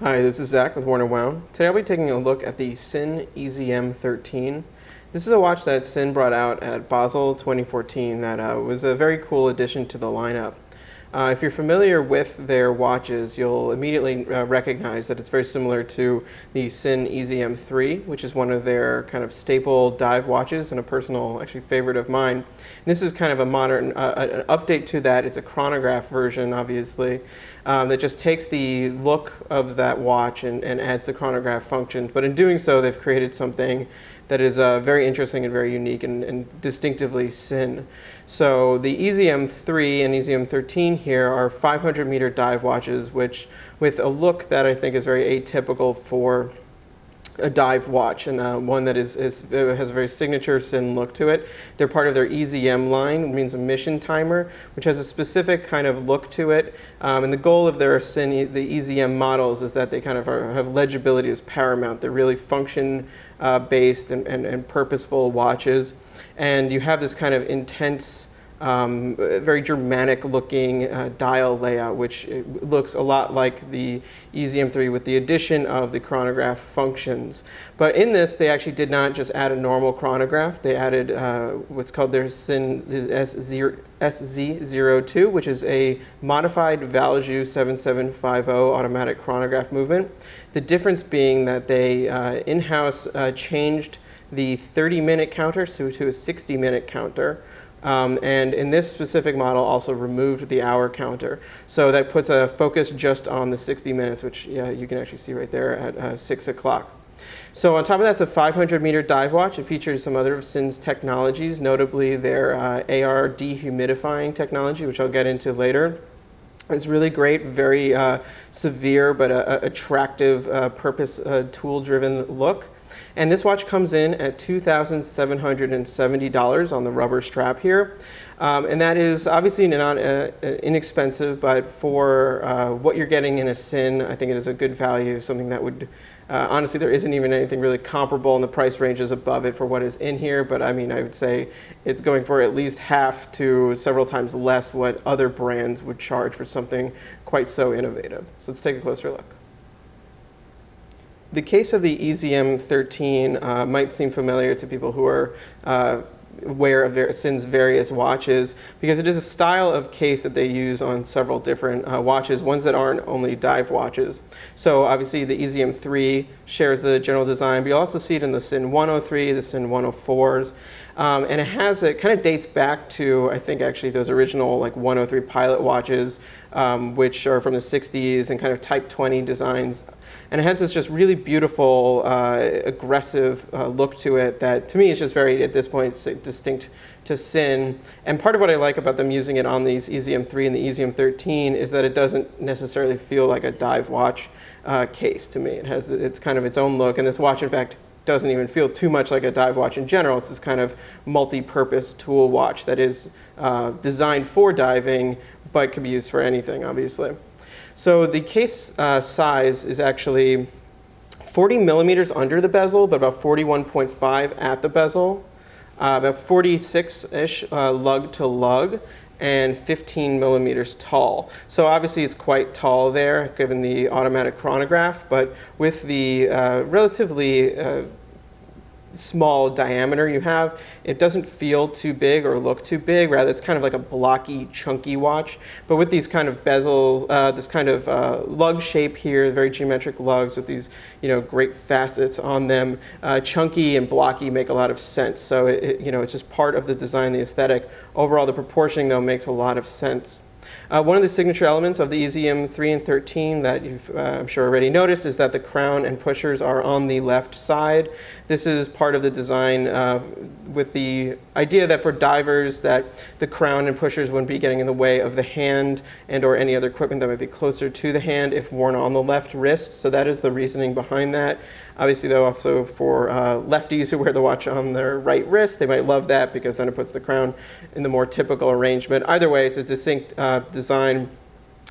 Hi, this is Zach with Worn&Wound. Today I'll be taking a look at the Sinn Ezm 13. This is a watch that Sinn brought out at Basel 2014 that was a very cool addition to the lineup. If you're familiar with their watches, you'll immediately recognize that it's very similar to the Sinn Ezm 3, which is one of their kind of staple dive watches and a personal, actually, favorite of mine. And this is kind of a modern an update to that. It's a chronograph version, obviously, that just takes the look of that watch and adds the chronograph function. But in doing so, they've created something that is very interesting and very unique and distinctively Sinn. So the Ezm 3 and Ezm 13 here are 500-meter dive watches, which with a look that I think is very atypical for a dive watch, and one that has a very signature Sinn look to it. They're part of their EZM line, which means a mission timer, which has a specific kind of look to it. And the goal of their Sinn, the EZM models, is that they kind of have legibility as paramount. They're really function based and purposeful watches. And you have this kind of intense, very Germanic looking dial layout, which looks a lot like the Ezm 3 with the addition of the chronograph functions. But in this, they actually did not just add a normal chronograph. They added what's called their Sinn SZ02, which is a modified Valjoux 7750 automatic chronograph movement. The difference being that they in-house changed the 30-minute counter to a 60-minute counter. And in this specific model also removed the hour counter. So that puts a focus just on the 60 minutes, which you can actually see right there at 6 o'clock. So on top of that, it's a 500-meter dive watch. It features some other of Sinn's technologies, notably their AR dehumidifying technology, which I'll get into later. It's really great, very severe but attractive, purpose tool-driven look. And this watch comes in at $2,770 on the rubber strap here. And that is obviously not inexpensive, but for what you're getting in a Sinn, I think it is a good value, something that would, honestly, there isn't even anything really comparable, and the price range is above it for what is in here. But I mean, I would say it's going for at least half to several times less what other brands would charge for something quite so innovative. So let's take a closer look. The case of the Ezm 13 might seem familiar to people who are aware of Sinn's various watches, because it is a style of case that they use on several different watches, ones that aren't only dive watches. So obviously the Ezm 3 shares the general design, but you also see it in the Sinn 103, the Sinn 104s. And it kind of dates back to, I think, actually those original like 103 pilot watches, which are from the 60s and kind of Type 20 designs. And it has this just really beautiful, aggressive look to it that, to me, is just very, at this point, distinct to Sinn. And part of what I like about them using it on these Ezm 3 and the Ezm 13 is that it doesn't necessarily feel like a dive watch case to me. It's kind of its own look. And this watch, in fact, doesn't even feel too much like a dive watch in general. It's this kind of multi-purpose tool watch that is designed for diving, but can be used for anything, obviously. So the case size is actually 40 millimeters under the bezel, but about 41.5 at the bezel, about 46-ish lug to lug, and 15 millimeters tall. So obviously it's quite tall there, given the automatic chronograph, but with the relatively small diameter you have, it doesn't feel too big or look too big. Rather, it's kind of like a blocky, chunky watch. But with these kind of bezels, this kind of lug shape here, very geometric lugs with these, great facets on them, chunky and blocky make a lot of sense. So it's just part of the design, the aesthetic. Overall, the proportioning though makes a lot of sense. One of the signature elements of the Ezm 3 and 13 that you've, I'm sure, already noticed is that the crown and pushers are on the left side. This is part of the design with the idea that for divers that the crown and pushers wouldn't be getting in the way of the hand and or any other equipment that might be closer to the hand if worn on the left wrist. So that is the reasoning behind that. Obviously, though, also for lefties who wear the watch on their right wrist, they might love that because then it puts the crown in the more typical arrangement. Either way, it's a distinct design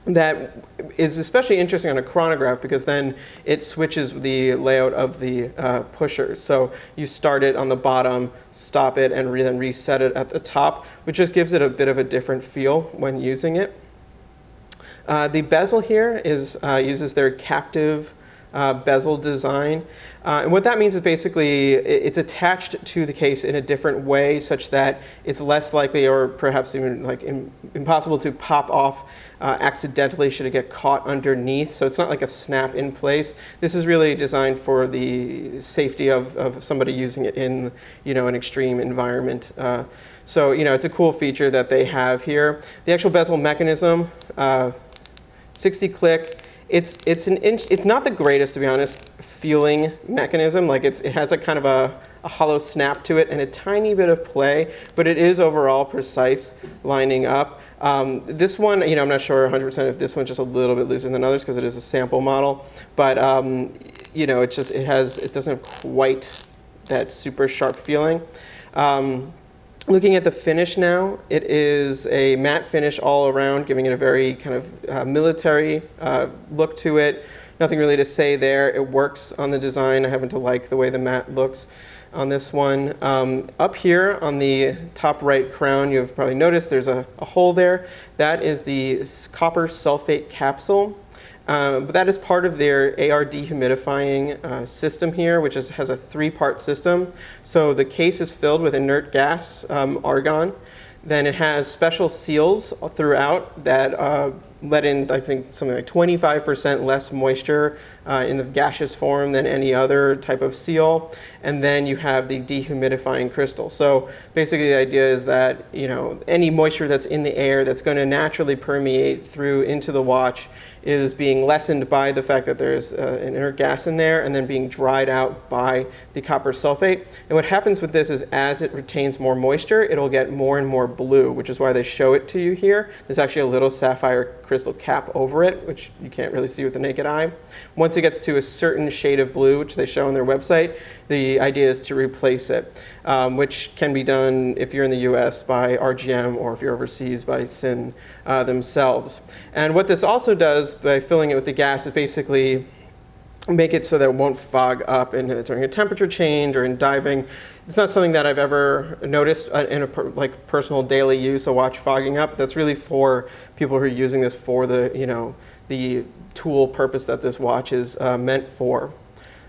that is especially interesting on a chronograph because then it switches the layout of the pushers. So you start it on the bottom, stop it, and then reset it at the top, which just gives it a bit of a different feel when using it. The bezel here is uses their captive bezel design. And what that means is basically it's attached to the case in a different way such that it's less likely or perhaps even like impossible to pop off accidentally should it get caught underneath. So it's not like a snap in place. This is really designed for the safety of somebody using it in, an extreme environment. So, it's a cool feature that they have here. The actual bezel mechanism, 60 click. It's not the greatest, to be honest, feeling mechanism. Like it has a kind of a hollow snap to it and a tiny bit of play, but it is overall precise lining up. This one, I'm not sure 100% if this one's just a little bit looser than others because it is a sample model, but it doesn't have quite that super sharp feeling. Looking at the finish now, it is a matte finish all around, giving it a very kind of military look to it. Nothing really to say there. It works on the design. I happen to like the way the matte looks on this one. Up here on the top right crown, you've probably noticed there's a hole there. That is the copper sulfate capsule. But that is part of their AR dehumidifying system here, which has a 3-part system. So the case is filled with inert gas, argon. Then it has special seals throughout that let in, I think, something like 25% less moisture in the gaseous form than any other type of seal. And then you have the dehumidifying crystal. So basically the idea is that, any moisture that's in the air that's going to naturally permeate through into the watch is being lessened by the fact that there's an inert gas in there and then being dried out by the copper sulfate. And what happens with this is as it retains more moisture, it'll get more and more blue, which is why they show it to you here. There's actually a little sapphire crystal cap over it, which you can't really see with the naked eye. Once it gets to a certain shade of blue, which they show on their website, the idea is to replace it, which can be done if you're in the US by RGM or if you're overseas by Sinn themselves. And what this also does by filling it with the gas is basically make it so that it won't fog up during a temperature change or in diving. It's not something that I've ever noticed in a personal daily use, a watch fogging up. That's really for people who are using this for the tool purpose that this watch is meant for.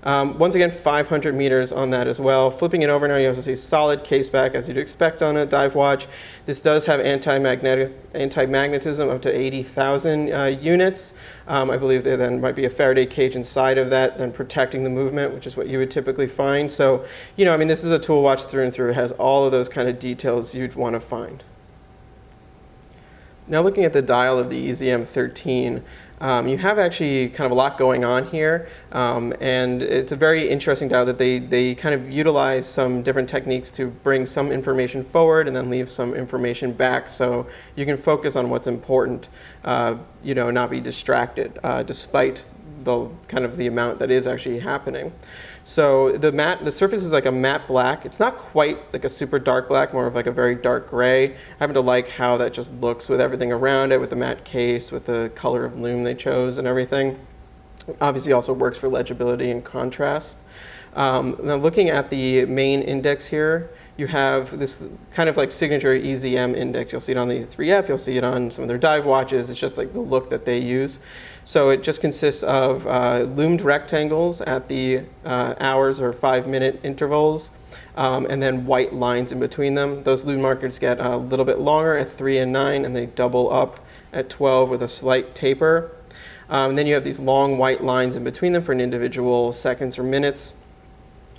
Once again, 500 meters on that as well. Flipping it over now, you also see solid case back as you'd expect on a dive watch. This does have anti-magnetism up to 80,000 units. I believe there then might be a Faraday cage inside of that, then protecting the movement, which is what you would typically find. So, this is a tool watch through and through. It has all of those kind of details you'd want to find. Now looking at the dial of the Ezm 13, you have actually kind of a lot going on here, and it's a very interesting dial that they kind of utilize some different techniques to bring some information forward and then leave some information back so you can focus on what's important, not be distracted despite the amount that is actually happening. So the surface is like a matte black. It's not quite like a super dark black, more of like a very dark gray. I happen to like how that just looks with everything around it, with the matte case, with the color of lume they chose and everything. Obviously also works for legibility and contrast. Now looking at the main index here, you have this kind of like signature EZM index. You'll see it on the 3F, you'll see it on some of their dive watches. It's just like the look that they use. So it just consists of loomed rectangles at the hours or 5-minute intervals, and then white lines in between them. Those lume markers get a little bit longer at 3 and 9, and they double up at 12 with a slight taper. And then you have these long white lines in between them for an individual seconds or minutes.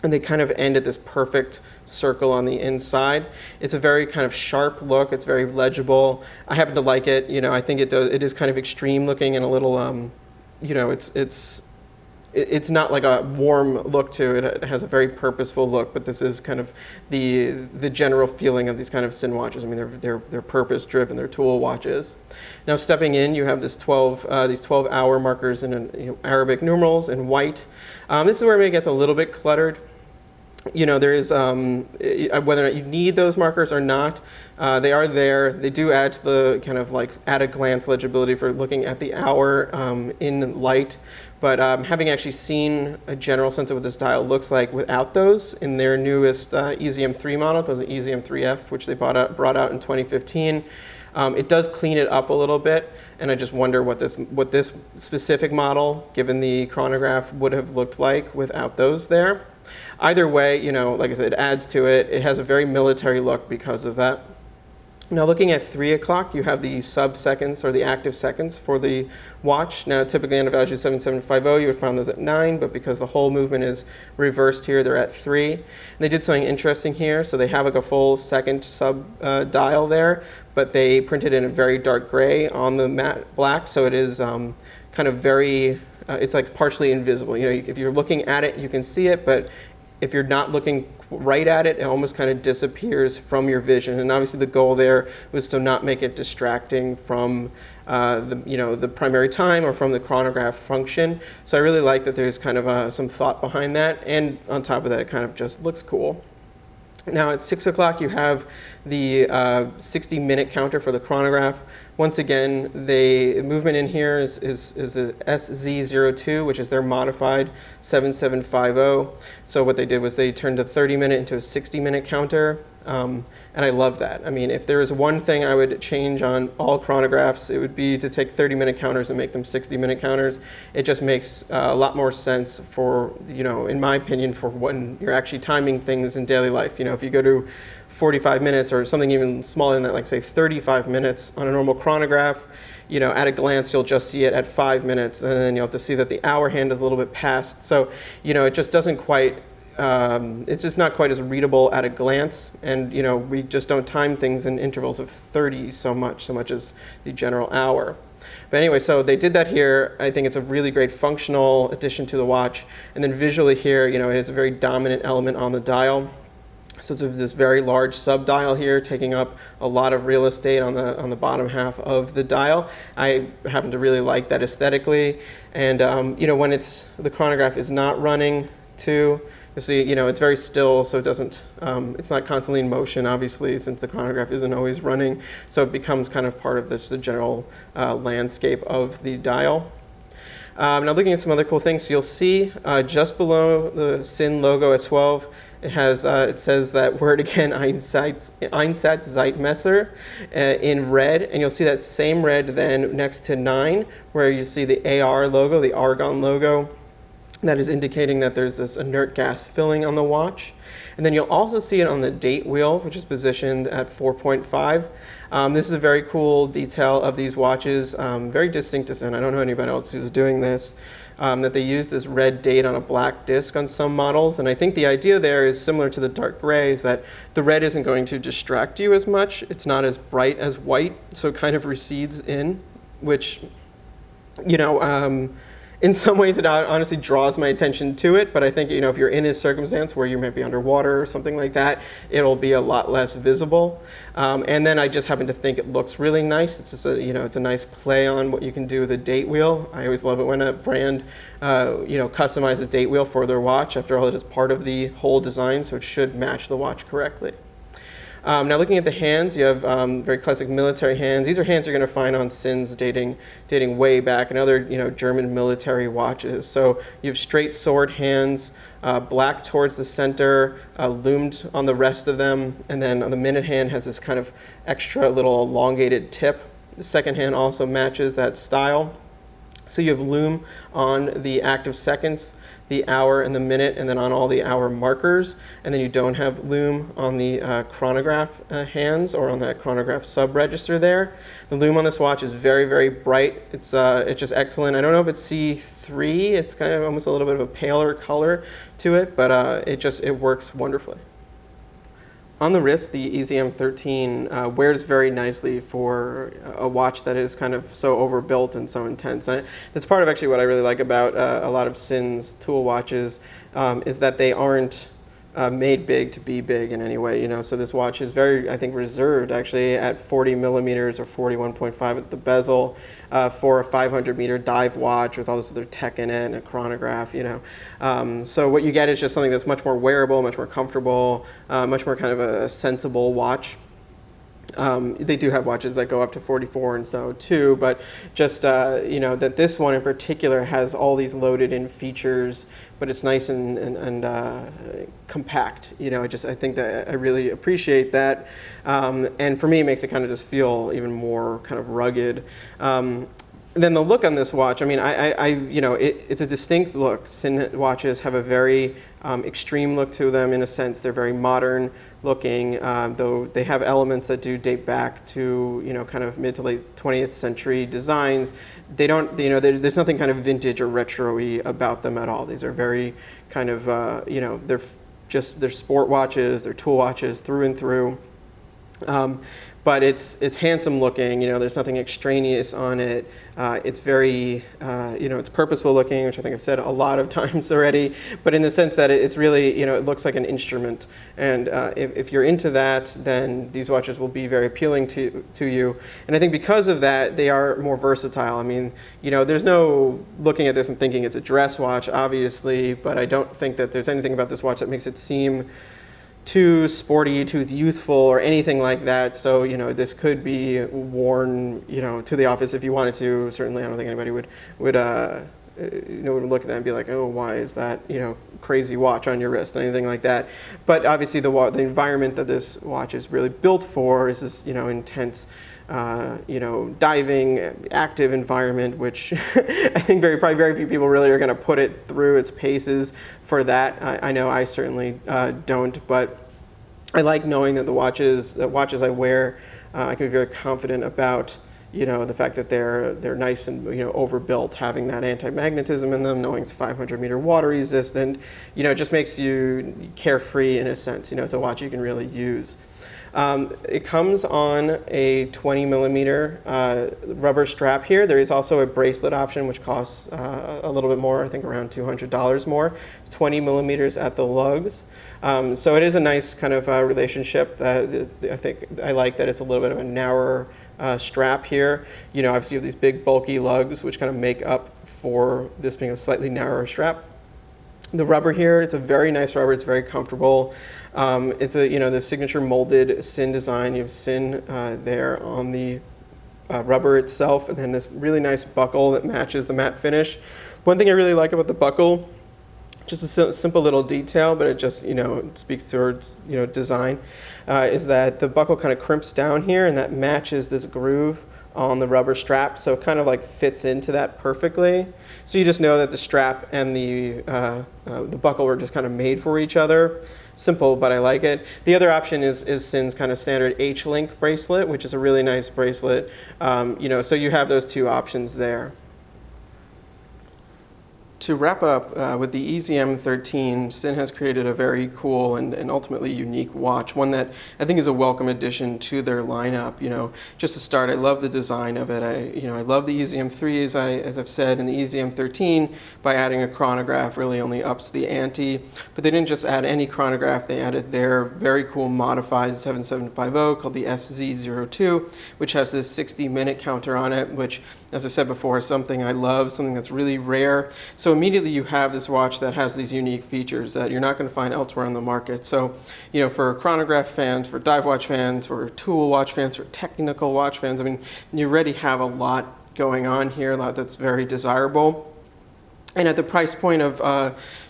And they kind of end at this perfect circle on the inside. It's a very kind of sharp look. It's very legible. I happen to like it. I think it is kind of extreme looking and a little, it's not like a warm look to it. It has a very purposeful look, but this is kind of the general feeling of these kind of Sinn watches. I mean, they're purpose driven. They're tool watches. Now stepping in, you have these 12-hour markers in Arabic numerals in white. This is where it gets a little bit cluttered. There is, whether or not you need those markers or not, they are there. They do add to the kind of like at-a-glance legibility for looking at the hour in light. But having actually seen a general sense of what this dial looks like without those in their newest Ezm 3 model, called the Ezm 3F, which they brought out in 2015, It does clean it up a little bit, and I just wonder what this specific model, given the chronograph, would have looked like without those there. Either way, you know, like I said, it adds to it. It has a very military look because of that. Now looking at 3 o'clock, you have the sub-seconds or the active seconds for the watch. Now typically on a value 7750, you would find those at 9, but because the whole movement is reversed here, they're at 3. And they did something interesting here, so they have like a full second sub-dial there, but they printed in a very dark gray on the matte black, so it is kind of very, it's like partially invisible. You know, if you're looking at it, you can see it, but if you're not looking right at it, it almost kind of disappears from your vision. And obviously the goal there was to not make it distracting from the primary time or from the chronograph function. So I really like that there's kind of some thought behind that. And on top of that, it kind of just looks cool. Now at 6 o'clock, you have the 60-minute counter for the chronograph. Once again, the movement in here is a SZ02, which is their modified 7750. So what they did was they turned a 30-minute into a 60-minute counter, and I love that. I mean, if there was one thing I would change on all chronographs, it would be to take 30-minute counters and make them 60-minute counters. It just makes a lot more sense for, you know, in my opinion, for when you're actually timing things in daily life. You know, if you go to 45 minutes or something even smaller than that, like say 35 minutes on a normal chronograph, you know, at a glance, you'll just see it at 5 minutes, and then you'll have to see that the hour hand is a little bit past. So, you know, it just doesn't quite, it's just not quite as readable at a glance. And, you know, we just don't time things in intervals of 30 so much as the general hour. But anyway, so they did that here. I think it's a really great functional addition to the watch. And then visually here, you know, it's a very dominant element on the dial. So it's this very large sub-dial here, taking up a lot of real estate on the bottom half of the dial. I happen to really like that aesthetically. And you know, when the chronograph is not running too, you see, you know, it's very still, so it doesn't, it's not constantly in motion, obviously, since the chronograph isn't always running. So it becomes kind of part of the general landscape of the dial. Now looking at some other cool things, so you'll see just below the Sinn logo at 12, it says that word again, Einsatzzeitmesser, in red, and you'll see that same red then next to 9, where you see the AR logo, the argon logo, that is indicating that there's this inert gas filling on the watch. And then you'll also see it on the date wheel, which is positioned at 4.5. This is a very cool detail of these watches, very distinct to Sinn. I don't know anybody else who's doing this, that they use this red date on a black disc on some models. And I think the idea there is similar to the dark gray, is that the red isn't going to distract you as much. It's not as bright as white, so it kind of recedes in, which, you know, in some ways, it honestly draws my attention to it, but I think, you know, if you're in a circumstance where you might be underwater or something like that, it'll be a lot less visible. And then I just happen to think it looks really nice. It's just you know, it's a nice play on what you can do with a date wheel. I always love it when a brand, you know, customizes a date wheel for their watch. After all, it is part of the whole design, so it should match the watch correctly. Now looking at the hands, you have very classic military hands. These are hands you're going to find on Sinn's dating way back and other, you know, German military watches. So you have straight sword hands, black towards the center, loomed on the rest of them, and then on the minute hand has this kind of extra little elongated tip. The second hand also matches that style. So you have loom on the active seconds, the hour and the minute, and then on all the hour markers. And then you don't have loom on the chronograph hands or on that chronograph sub-register there. The loom on this watch is very, very bright. It's just excellent. I don't know if it's C3. It's kind of almost a little bit of a paler color to it, but it works wonderfully. On the wrist, the Ezm 13 wears very nicely for a watch that is kind of so overbuilt and so intense. That's part of actually what I really like about a lot of Sinn's tool watches, is that they aren't made big to be big in any way, you know. So this watch is very, I think, reserved actually at 40 millimeters or 41.5 at the bezel for a 500 meter dive watch with all this other tech in it and a chronograph, you know. So what you get is just something that's much more wearable, much more comfortable, much more kind of a sensible watch. They do have watches that go up to 44 and so too, but just that this one in particular has all these loaded in features, but it's nice and compact. I think that I really appreciate that, and for me, it makes it kind of just feel even more kind of rugged. Then the look on this watch, it's a distinct look. Sinn watches have a very extreme look to them in a sense. They're very modern looking, though they have elements that do date back to, kind of mid to late 20th century designs. They don't, there's nothing kind of vintage or retro-y about them at all. These are very kind of, they're sport watches, they're tool watches through and through. But it's handsome looking. There's nothing extraneous on it. It's very, it's purposeful looking, which I think I've said a lot of times already. But in the sense that it's really, it looks like an instrument. And if you're into that, then these watches will be very appealing to you. And I think because of that, they are more versatile. There's no looking at this and thinking it's a dress watch, obviously. But I don't think that there's anything about this watch that makes it seem too sporty, too youthful, or anything like that. So, this could be worn, to the office if you wanted to. Certainly, I don't think anybody would look at that and be like, oh, why is that, crazy watch on your wrist, anything like that. But obviously, the environment that this watch is really built for is this, intense, diving, active environment, which I think probably very few people really are going to put it through its paces for that. I know I certainly don't, but I like knowing that the watches I wear, I can be very confident about, the fact that they're nice and, overbuilt, having that anti-magnetism in them, knowing it's 500-meter water resistant, it just makes you carefree in a sense. It's a watch you can really use. It comes on a 20 millimeter rubber strap here. There is also a bracelet option, which costs a little bit more, I think around $200 more. It's 20 millimeters at the lugs. So it is a nice kind of relationship that I think I like, that it's a little bit of a narrower strap here. Obviously you have these big bulky lugs, which kind of make up for this being a slightly narrower strap. The rubber here, it's a very nice rubber. It's very comfortable. It's the signature molded Sinn design. You have Sinn there on the rubber itself, and then this really nice buckle that matches the matte finish. One thing I really like about the buckle, just a simple little detail, but it just it speaks towards design, is that the buckle kind of crimps down here, and that matches this groove on the rubber strap, so it kind of like fits into that perfectly. So you just know that the strap and the buckle were just kind of made for each other. Simple, but I like it. The other option is Sinn's kind of standard H-link bracelet, which is a really nice bracelet. So you have those two options there. To wrap up with the Ezm 13, Sinn has created a very cool and ultimately unique watch, one that I think is a welcome addition to their lineup. Just to start, I love the design of it. I love the Ezm 3, as I've said, and the Ezm 13, by adding a chronograph, really only ups the ante. But they didn't just add any chronograph; they added their very cool modified 7750 called the SZ02, which has this 60-minute counter on it, which, as I said before, is something I love, something that's really rare. So immediately you have this watch that has these unique features that you're not going to find elsewhere on the market. So, for chronograph fans, for dive watch fans, for tool watch fans, for technical watch fans, you already have a lot going on here, a lot that's very desirable. And at the price point of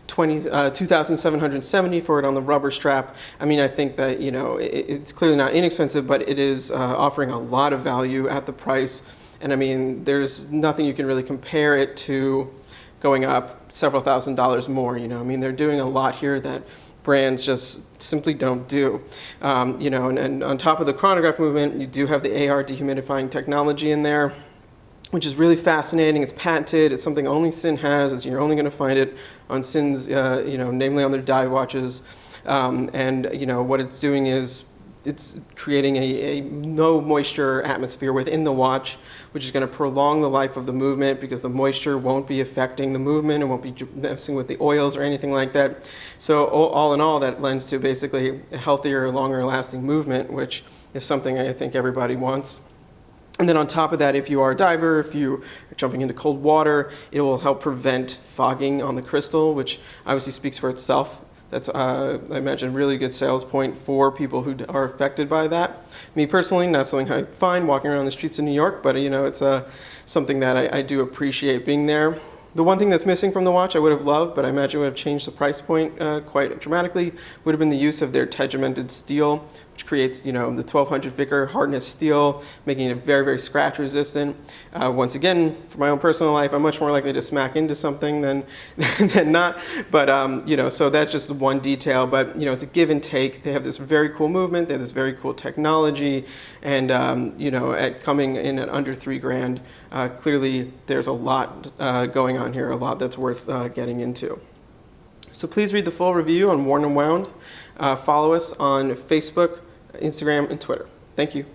$2,770 for it on the rubber strap, I think that it's clearly not inexpensive, but it is offering a lot of value at the price. And there's nothing you can really compare it to going up several $1,000s more. They're doing a lot here that brands just simply don't do. And on top of the chronograph movement, you do have the AR dehumidifying technology in there, which is really fascinating. It's patented. It's something only Sinn has. You're only going to find it on Sinn's, namely on their dive watches. What it's doing is it's creating a no moisture atmosphere within the watch, which is going to prolong the life of the movement because the moisture won't be affecting the movement and won't be messing with the oils or anything like that. So all in all, that lends to basically a healthier, longer lasting movement, which is something I think everybody wants. And then on top of that, if you are a diver, if you are jumping into cold water, it will help prevent fogging on the crystal, which obviously speaks for itself. That's, I imagine, a really good sales point for people who are affected by that. Me personally, not something I find walking around the streets of New York, but it's something that I do appreciate being there. The one thing that's missing from the watch I would have loved, but I imagine would have changed the price point quite dramatically, would have been the use of their tegimented steel, which creates, the 1200 Vickr hardness steel, making it very, very scratch resistant. Once again, for my own personal life, I'm much more likely to smack into something than not. But, so that's just one detail. But, it's a give and take. They have this very cool movement. They have this very cool technology. And, at coming in at under $3,000, clearly there's a lot going on here, a lot that's worth getting into. So please read the full review on Worn&Wound. Follow us on Facebook, Instagram, and Twitter. Thank you.